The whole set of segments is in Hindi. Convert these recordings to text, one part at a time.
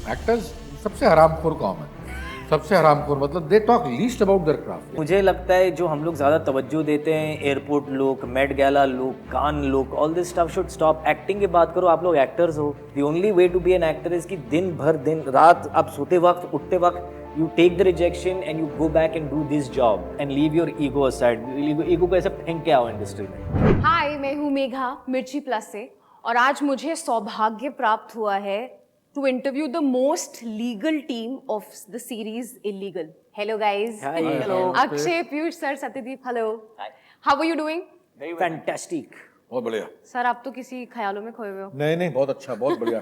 एक्टर्स सबसे हरामखोर कौम है, सबसे हरामखोर मतलब they talk least about their craft. मुझे लगता है जो हम लोग ज़्यादा तवज्जो देते हैं, airport look, Met Gala look, Cannes look, all this stuff should stop. Acting की बात करो, आप लोग एक्टर्स हो। The only way to be an actor is कि दिन भर दिन रात आप सोते वक्त उठते वक्त you take the rejection and you go back and do this job and leave your ego aside. Ego को ऐसे फेंक के आओ इंडस्ट्री में। हाय, मैं हूँ मेघा मिर्ची प्लस से और आज मुझे सौभाग्य प्राप्त हुआ है to interview the most legal team of the series illegal. Hello guys. Hi. Hello. Akshay, Piyush sir, Satyadeep, hello. How are you doing? Fantastic. बहुत बढ़िया। सर, आप तो किसी ख्यालों में खोए हुए हो। नहीं नहीं, बहुत अच्छा, बहुत बढ़िया।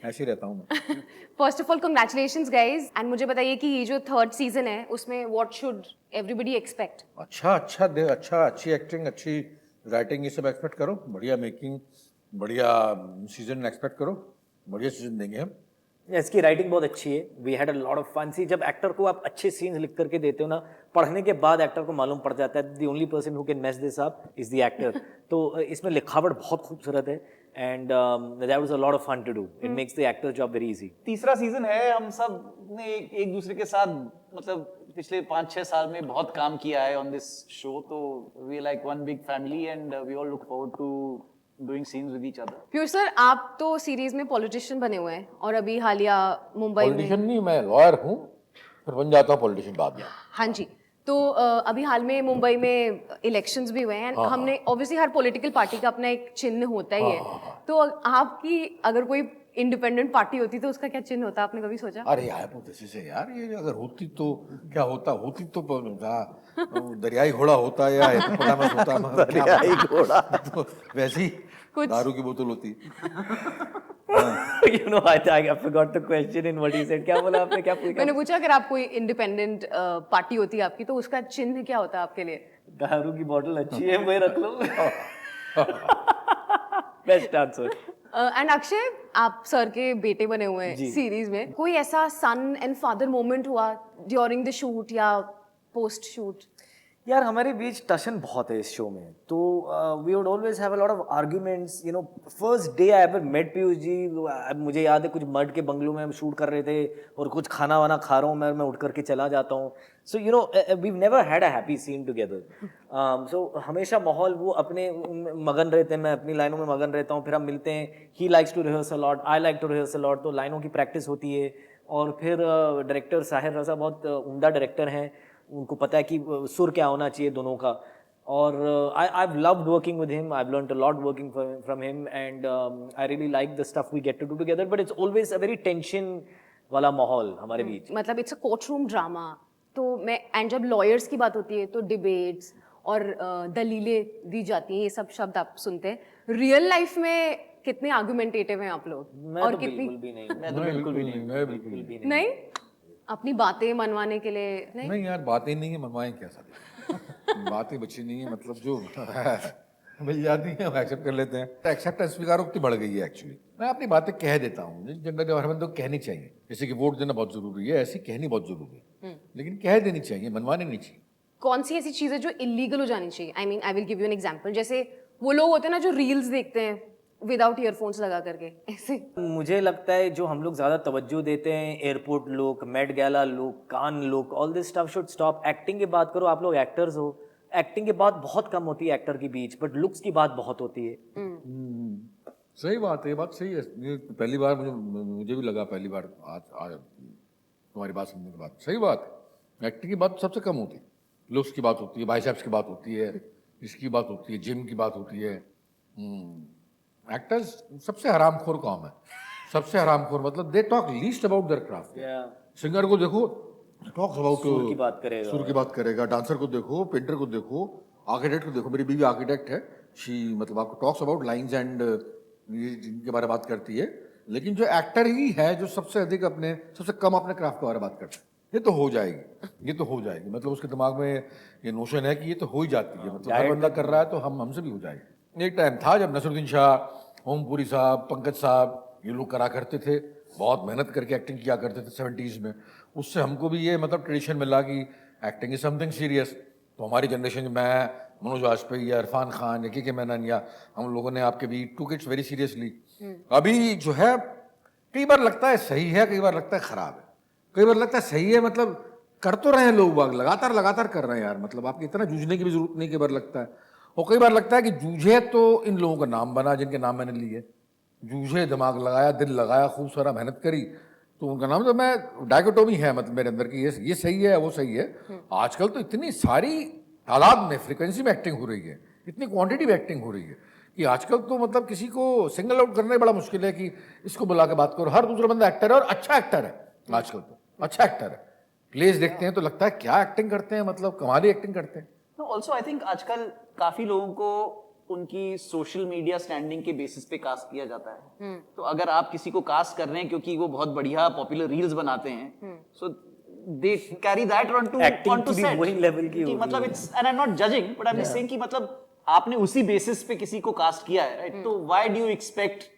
ऐसे ही रहता हूँ मैं। First of all congratulations guys, and मुझे बताइए कि ये जो थर्ड सीजन है उसमें व्हाट शुड एवरीबडी एक्सपेक्ट? अच्छा, अच्छी एक्टिंग, अच्छी राइटिंग, ये सब एक्सपेक्ट करो। बढ़िया मेकिंग, बढ़िया सीजन एक्सपेक्ट करो। बढ़िया सीजन देंगे हम। इसकी राइटिंग बहुत अच्छी है। We had a lot of fun. See जब एक्टर को आप अच्छे सीन्स लिख करके देते हो ना, पढ़ने के बाद एक्टर को मालूम पड़ जाता है the only person who can mess this up is the actor. तो इसमें लिखावट बहुत खूबसूरत है and that was a lot of fun to do. It makes the actor job very easy. तीसरा सीजन है। हम सब ने एक दूसरे के साथ मतलब पिछले 5-6 साल में बहुत काम किया है ऑन दिस शो, तो we like one big family and we all look forward to doing scenes with each other. Piyush sir, आप तो सीरीज में पॉलिटिशियन बने हुए हैं और अभी हालिया मुंबई में। पॉलिटिशियन नहीं, मैं लॉयर हूँ, फिर बन जाता हूँ पॉलिटिशियन बाद में। हाँ जी, तो अभी हाल में मुंबई में इलेक्शंस भी हुए हैं। हमने ऑब्वियसली हर पॉलिटिकल पार्टी का अपना एक चिन्ह होता ही है। तो आपकी अगर कोई इंडिपेंडेंट पार्टी होती तो उसका क्या चिन्ह होता, आपने कभी सोचा? अरे हाइपोथेसिस है यार, ये अगर होती तो क्या होता, होती तो दरियाई घोड़ा होता या हिप्पोपोटामस होता। दरियाई घोड़ा तो वैसे ही कुछ दारू की बोतल होती। You know, I forgot the question in what he said. क्या बोला आपने? क्या पूछा? मैंने पूछा अगर आप कोई इंडिपेंडेंट पार्टी होती आपकी तो उसका चिन्ह क्या होता आपके लिए? दारू की बोतल अच्छी है, वही रख लो। Best answer. एंड अक्षय, आप सर के बेटे बने हुए हैं सीरीज में। कोई ऐसा सन एंड फादर मोमेंट हुआ ड्यूरिंग द शूट या पोस्ट शूट? यार हमारे बीच टशन बहुत है इस शो में, तो we would always have a lot of arguments. You know, first day I ever met Piyush ji, मुझे याद है कुछ मर्ड के बंगलों में हम शूट कर रहे थे और कुछ खाना वाना खा रहा हूँ मैं उठ करके चला जाता हूँ। So you know, we never had a happy scene together. So हमेशा माहौल वो अपने मगन रहते हैं, मैं अपनी लाइनों में मगन रहता हूँ, फिर हम मिलते हैं। He likes to rehearse a lot, I like to rehearse a lot, तो लाइनों की प्रैक्टिस होती है। और फिर डायरेक्टर साहिर रजा बहुत उम्दा डायरेक्टर हैं, उनको पता है कि सुर क्या होना चाहिए दोनों का। और I've loved working with him. I've learned a lot working from him, and I really like the stuff we get to do together. But it's always a very tension वाला माहौल हमारे बीच। मतलब it's a court room drama. तो मैं एंड जब लॉयर्स की बात होती है तो डिबेट्स और दलीलें दी जाती हैं, ये सब शब्द आप सुनते हैं। रियल लाइफ में कितने आर्गुमेंटेटिव हैं आप लोग? मैं और तो कितनी बिल्कुल भी नहीं, मैं तो बिल्कुल भी नहीं, मैं बिल्कुल भी नहीं। नहीं, अपनी बातें मनवाने के लिए नहीं? नहीं यार, बातें नहीं है, मनवाएं क्या साथ। बातें बची नहीं है, मतलब जो मिल जाती है एक्सेप्ट कर लेते हैं। एक्सेप्टेंस स्वीकारोक्ति बढ़ गई है एक्चुअली। मैं अपनी बातें कह देता हूँ, जनरली हर बंदे को कहनी चाहिए। जैसे कि वोट देना बहुत जरूरी है, ऐसी कहनी बहुत जरूरी है, लेकिन कह देनी चाहिए, मनवाने नहीं चाहिए। कौन सी ऐसी चीज़ है जो इलीगल हो जानी चाहिए? I mean, I will give you an example. जैसे वो लोग होते हैं ना जो रील्स देखते हैं विदाउट ईयरफोन्स लगा करके, ऐसे। मुझे लगता है जो हम लोग ज़्यादा तवज्जो देते हैं, airport look, Met Gala look, Cannes look, all this stuff should stop. Acting की बात करो, आप लोग एक्टर्स हो। एक्टिंग की बात बहुत कम होती है एक्टर के बीच, बट लुक्स की बात बहुत होती है। सही बात है, ये बात सही है। ये पहली बार मुझे भी लगा, पहली बार आज तुम्हारी बात सुनने के बाद। सही बात है, एक्टिंग की बात सबसे कम होती है। लुक्स की बात होती है, बाइसेप्स की बात होती है, इसकी बात होती है, जिम की बात होती है। एक्टर्स सबसे हरामखोर कौम है, सबसे हरामखोर मतलब they talk least about their craft. Singer को देखो, टॉक्स अबाउट सुर की बात करेगा, सुर की बात करेगा। डांसर को देखो, पेंटर को देखो, आर्किटेक्ट को देखो। मेरी बीवी आर्किटेक्ट है, शी मतलब आपको टॉक्स अबाउट लाइंस एंड ये जिनके बारे में बात करती है। लेकिन जो एक्टर ही है जो सबसे अधिक सबसे कम अपने क्राफ्ट के बारे में बात करता है। ये तो हो जाएगी, ये तो हो जाएगी, मतलब उसके दिमाग में ये नोशन है कि ये तो हो ही जाती है, मतलब हर बंदा कर रहा है तो हमसे भी हो जाएगी। एक टाइम था जब नसरुद्दीन शाह, ओमपुरी साहब, पंकज साहब ये लोग करा करते थे, बहुत मेहनत करके एक्टिंग किया करते थे 70s में। उससे हमको भी ये मतलब ट्रेडिशन मिला कि एक्टिंग इज समथिंग सीरियस। तो हमारी जनरेशन, मैं, मनोज वाजपेयी या इरफान खान या के मेनन या हम लोगों ने आपके भी टू किड्स वेरी सीरियसली। अभी जो है कई बार लगता है सही है, कई बार लगता है खराब है, कई बार लगता है सही है, मतलब कर तो रहे हैं लोग बाग, लगातार लगातार कर रहे हैं यार, मतलब आपको इतना जूझने की भी जरूरत नहीं, कई बार लगता है। और कई बार लगता है कि जूझे तो इन लोगों का नाम बना जिनके नाम मैंने लिए, जूझे, दिमाग लगाया, दिल लगाया, खूब सारा मेहनत करी, तो उनका नाम, तो मैं डायकोटोमी है मतलब मेरे अंदर की, ये सही है वो सही है। आजकल तो इतनी सारी तादाद में, फ्रिक्वेंसी में एक्टिंग हो रही है, इतनी क्वांटिटी में एक्टिंग हो रही है कि आजकल तो मतलब किसी को सिंगल आउट करना बड़ा मुश्किल है कि इसको बुला के बात करो। हर दूसरा बंदा एक्टर है और अच्छा एक्टर है आजकल, तो अच्छा एक्टर है। प्लेस देखते हैं तो लगता है क्या एक्टिंग करते हैं, मतलब कमाली एक्टिंग करते हैं। नो ऑल्सो आई थिंक आजकल काफी लोगों को उनकी सोशल मीडिया स्टैंडिंग के बेसिस पे कास्ट किया जाता है। तो अगर आप किसी को कास्ट कर रहे हैं क्योंकि वो बहुत बढ़िया पॉपुलर रील्स बनाते हैं, so they carry that on Acting two की भी सेट, वही level की होगी। मतलब it's, and I am not judging, but I am saying कि मतलब आपने उसी बेसिस पे किसी को कास्ट किया है, राइट? तो why do you expect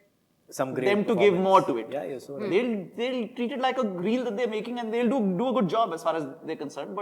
Some great them to give more to it? Yeah, yeah, so They'll treat it like a reel that they're making, and they'll do a good job as far as they're concerned.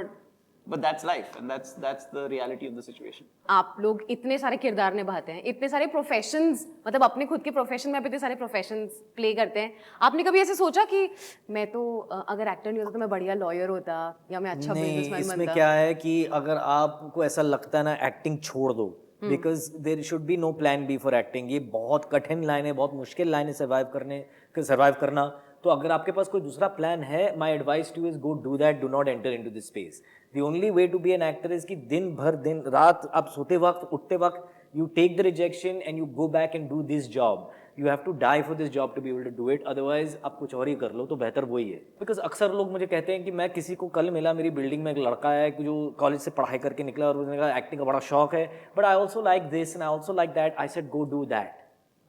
But that's life, and that's the reality of the situation. आप लोग इतने सारे किरदार निभाते हैं, इतने सारे प्रोफेशंस, मतलब अपने खुद के प्रोफेशन में आप इतने सारे प्रोफेशंस प्ले करते हैं, आपने कभी ऐसे सोचा कि मैं तो अगर एक्टर नहीं होता तो मैं बढ़िया लॉयर होता या मैं अच्छा नहीं, बिजनेसमैन इसमें बनता? क्या है कि अगर आपको ऐसा लगता है ना एक्टिंग छोड़ दो, because there should be no plan B for acting. ये बहुत कठिन लाइन है, बहुत मुश्किल लाइन है सर्वाइव करना। तो अगर आपके पास कोई दूसरा प्लान है, my advice to is go do that, do not enter into this space. The only way to be an actor is कि दिन भर दिन रात आप सोते वक्त उठते वक्त you take the rejection and you go back and do this job. You have to die for this job to be able to do it, otherwise आप कुछ और ही कर लो तो बेहतर वही है। बिकॉज अक्सर लोग मुझे कहते हैं कि मैं किसी को कल मिला, मेरी बिल्डिंग में एक लड़का है जो कॉलेज से पढ़ाई करके निकला और उसने कहा एक्टिंग का बड़ा शौक है, but I also like this and I also like that. I said go do that,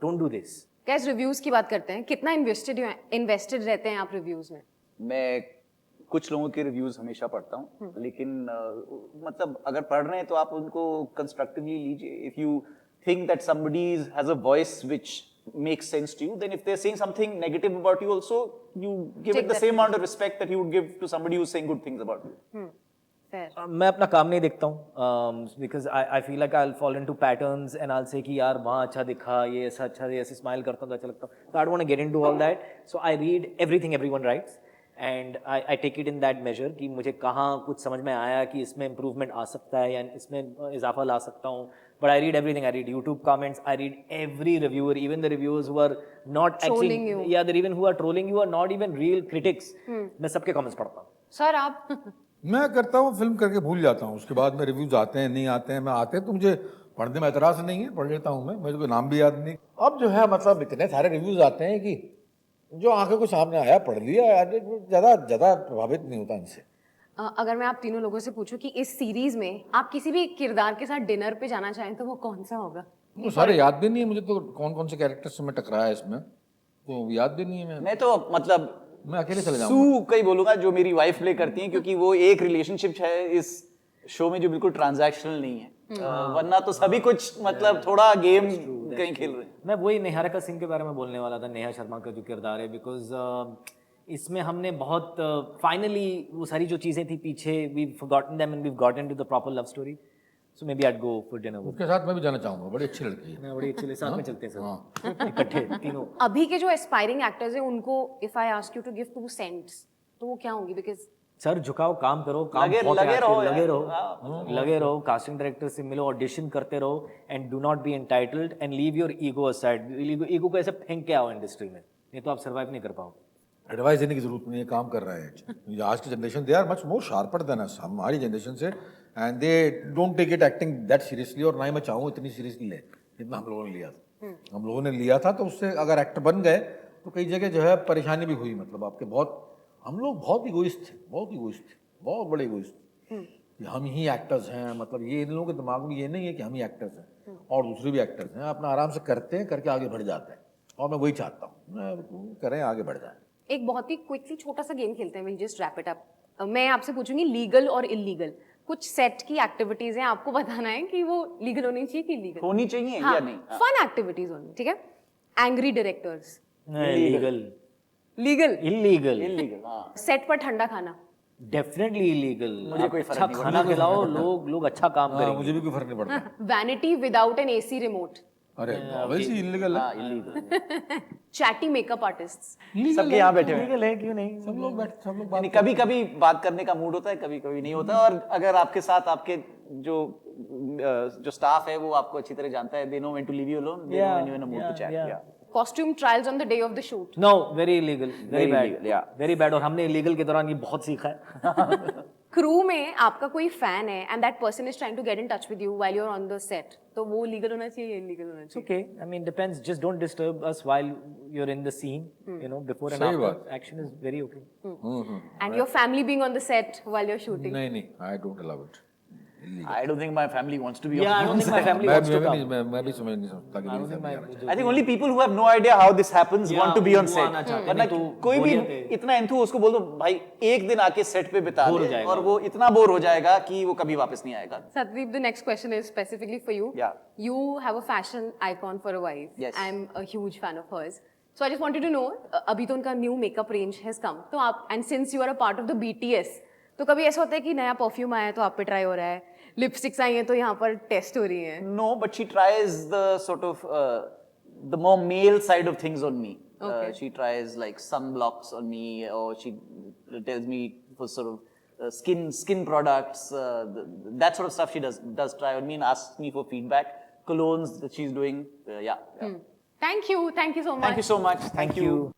don't do this. कैसे रिव्यूज की बात करते हैं, कितना इन्वेस्टेड रहते हैं आप रिव्यूज में? मैं कुछ लोगों के रिव्यूज हमेशा पढ़ता हूँ, लेकिन मतलब अगर पढ़ रहे हैं तो आप उनको कंस्ट्रक्टिवली लीजिए। If you think that somebody has a voice which makes sense to you, then if they're saying something negative about you also, you give Take it the that same amount of respect that you would give to somebody who's saying good things about you. Fair. मैं अपना काम नहीं देखता हूँ, because I feel like I will fall into patterns and I से कि यार वहाँ अच्छा दिखा, ये ऐसा अच्छा, ये ऐसे स्माइल करता हूँ तो अच्छा लगता हूँ, तो I don't want to get into all that. So I read everything everyone writes and I take it in that measure कि मुझे कहाँ कुछ समझ में आया कि इसमें इम्प्रूवमेंट आ सकता है या इसमें इजाफा ला सकता हूँ। But I read everything. I read YouTube comments. I read every reviewer, even the reviewers who are not Trolling actually, you. yeah, they're even who are trolling you are not even real critics. मैं सबके comments पढ़ता हूँ। सर आप मैं करता हूँ, फिल्म करके भूल जाता हूँ, उसके बाद में रिव्यूज आते हैं नहीं आते हैं, मैं आते हैं तो मुझे पढ़ने में एतराज़ नहीं है, पढ़ लेता हूँ मैं, मुझे कोई नाम भी याद नहीं। अब जो है मतलब इतने सारे रिव्यूज आते हैं कि जो आंखों को सामने आया पढ़ लिया, ज़्यादा प्रभावित नहीं होता इनसे। अगर मैं आप तीनों लोगं से पूछूं कि इस सीरीज में आप किसी भी किरदार के साथ डिनर पे जाना चाहें तो वो कौन सा होगा? वो सारे याद भी नहीं है मुझे, तो कौन कौन से कैरेक्टर से मैं टकराया इसमें तो याद भी नहीं है। मैं तो मतलब मैं अकेले चले जाऊंगा। सू कई बोलूंगा जो मेरी वाइफ प्ले करती हैं, क्योंकि वो एक रिलेशनशिप है इस शो में जो बिल्कुल ट्रांजैक्शनल नहीं है। वरना तो सभी कुछ मतलब थोड़ा गेम कहीं खेल रहे हैं। मैं वही निहारिका सिंह के बारे में बोलने वाला था, नेहा शर्मा का जो किरदार है, बिकॉज इसमें हमने बहुत फाइनली वो सारी जो चीज़ें थी पीछे, we forgotten them and we gotten to the proper love story. So maybe I go for dinner. उसके साथ मैं भी जाना चाहूंगा, बड़ी अच्छी लड़की है। मैं बड़ी अच्छे साथ में चलते हैं सब इकट्ठे तीनों। अभी के जो एस्पायरिंग एक्टर्स हैं उनको if I ask you to give 2 cents तो वो क्या होंगी? बिकॉज सर झुकाओ, काम करो, काम लगे बहुत है रहो आजकल, यार। लगे रहो, लगे रहो, कास्टिंग डायरेक्टर से मिलो, ऑडिशन करते रहो and do not be entitled and leave your ego aside. Ego को ऐसे फेंक के आओ इंडस्ट्री में, नहीं तो आप सर्वाइव नहीं कर पाओगे। एडवाइस देने की जरूरत नहीं है, काम कर रहे हैं। आज की generation they are much more sharper than us, हमारी जनरेशन से, and they don't take it acting that seriously, और ना ही मैं चाहूँ इतनी सीरियसली ले जितना हम लोगों ने लिया था। हम लोगों ने लिया था तो उससे अगर एक्टर बन गए तो कई जगह जो है परेशानी भी हुई, मतलब आपके बहुत, हम लोग बहुत इगोइस्ट थे, बहुत बड़े इगोइस्ट कि हम ही एक्टर्स हैं, मतलब ये इन लोगों के दिमाग में ये नहीं है कि हम ही एक्टर्स हैं और दूसरे भी एक्टर्स हैं, अपना आराम से करते हैं, करके आगे बढ़ जाते हैं, और मैं वही चाहता हूँ, करें आगे बढ़ जाएं। एक बहुत ही क्विकली छोटा सा गेम खेलते हैं, will just wrap it up. मैं आपसे पूछूंगी लीगल और इलीगल कुछ सेट की एक्टिविटीज हैं, आपको बताना है कि वो लीगल होनी चाहिए कि इलीगल होनी चाहिए या नहीं। फन एक्टिविटीज होनी, ठीक है? Angry directors, legal, legal, illegal, illegal, हाँ सेट पर ठंडा खाना, डेफिनेटली इलीगल। मुझे कोई फर्क अच्छा नहीं खाना खिलाओ, लोग अच्छा काम हाँ, करेंगे। मुझे भी कोई फर्क नहीं पड़ता। Vanity without an AC remote, अरे ऑब्वियसली इलीगल है. हाँ illegal. Chatty makeup artists. सबके यहाँ बैठे हुए हैं. लीगल है क्यों नहीं? सब लोग बात नहीं, कभी कभी बात करने का मूड होता है, कभी कभी नहीं होता. और अगर आपके साथ आपके जो स्टाफ है वो आपको अच्छी तरह जानता है, they know when to leave you alone, they know when you're in a mood to chat. Yeah. Costume trials on the day of the shoot. No, very illegal, very bad, illegal, yeah. very bad. और हमने illegal के दौरान ये बहुत सीखा है. क्रू में आपका कोई फैन है and that person is trying to get in touch with you while you are on the set, तो वो लीगल होना चाहिए या इलीगल होना It's चाहिए? okay. I mean, depends. Just don't disturb us while you're in the scene. You know, before and सही after. बात. Action is very okay. And your family being on the set while you're shooting. नहीं नहीं, I don't allow it. I don't think my family wants to be Yeah, I on don't think my family मैं wants to come. मैं भी समझ नहीं सकता कि I don't मेरी think family my आना चाहिए. I think only people who have no idea how this happens Yeah, want to be on वो set. आना चाहते हैं. वरना नहीं तो कोई भी बोरियत है. इतना एंथु उसको बोल दो भाई एक दिन आके सेट पे बिता Bore हो दे, जाएगा. और वो इतना बोर हो जाएगा कि वो कभी वापस नहीं आएगा. Satdeep, the next question is specifically for you. Yeah. You have a fashion icon for a wife. Yes. I'm a huge fan of hers. So I just wanted to know, अभी तो उनका new makeup range has come. तो आप, and since you are a part of the BTS, तो कभी ऐसा होता है कि नया परफ्यूम आया है तो आप पे ट्राई हो रहा है, लिपस्टिक्स आई हैं तो यहाँ पर टेस्ट हो रही हैं? No, but she tries the sort of the more male side of things on me. Okay. She tries like sunblocks on me, or she tells me for sort of skin products, that sort of stuff she does try on me and asks me for feedback. Colognes that she's doing, yeah. Thank you so much. Thank you so much. Thank you.